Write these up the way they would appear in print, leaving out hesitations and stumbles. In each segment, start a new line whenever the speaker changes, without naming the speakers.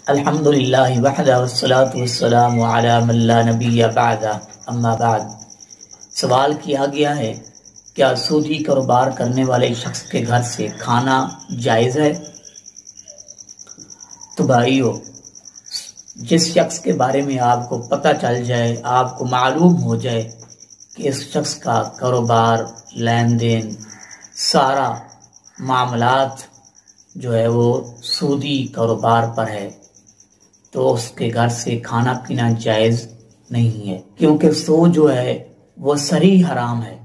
الحمدللہ وحدہ والصلاة والسلام علی من لا نبی بعدہ اما بعد۔ سوال کیا گیا ہے کیا سودی کاروبار کرنے والے شخص کے گھر سے کھانا جائز ہے؟ تو بھائیو، جس شخص کے بارے میں آپ کو پتہ چل جائے، آپ کو معلوم ہو جائے کہ اس شخص کا کاروبار، لین دین، سارا معاملات جو ہے وہ سودی کاروبار پر ہے، تو اس کے گھر سے کھانا پینا جائز نہیں ہے، کیونکہ سود جو ہے وہ صریح حرام ہے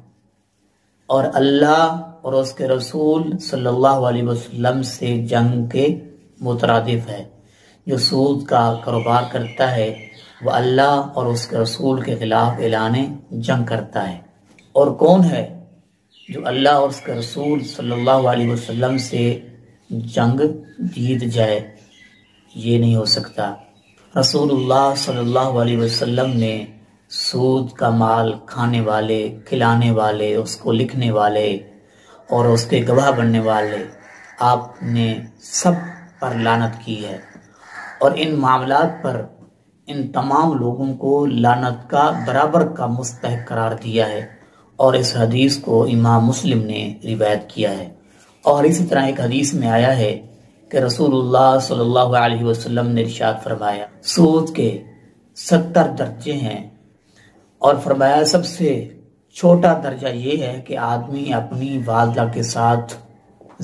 اور اللہ اور اس کے رسول صلی اللہ علیہ وسلم سے جنگ کے مترادف ہے۔ جو سود کا کاروبار کرتا ہے وہ اللہ اور اس کے رسول کے خلاف اعلان جنگ کرتا ہے۔ اور کون ہے جو اللہ اور اس کے رسول صلی اللہ علیہ وسلم سے جنگ جیت جائے؟ یہ نہیں ہو سکتا۔ رسول اللہ صلی اللہ علیہ وسلم نے سود کا مال کھانے والے، کھلانے والے، اس کو لکھنے والے اور اس کے گواہ بننے والے، آپ نے سب پر لعنت کی ہے، اور ان معاملات پر ان تمام لوگوں کو لعنت کا برابر کا مستحق قرار دیا ہے، اور اس حدیث کو امام مسلم نے روایت کیا ہے۔ اور اسی طرح ایک حدیث میں آیا ہے کہ رسول اللہ صلی اللہ علیہ وسلم نے ارشاد فرمایا سود کے 70 درجے ہیں، اور فرمایا سب سے چھوٹا درجہ یہ ہے کہ آدمی اپنی والدہ کے ساتھ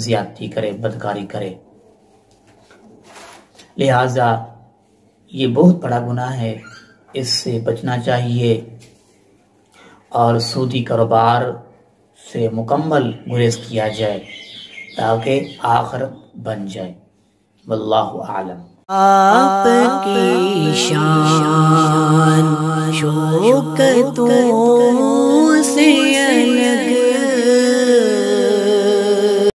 زیادتی کرے، بدکاری کرے۔ لہٰذا یہ بہت بڑا گناہ ہے، اس سے بچنا چاہیے اور سودی کاروبار سے مکمل گریز کیا جائے تاکہ آخرت بن جائے۔ واللہ اعلم۔
آپ کی شان شوکتوں سے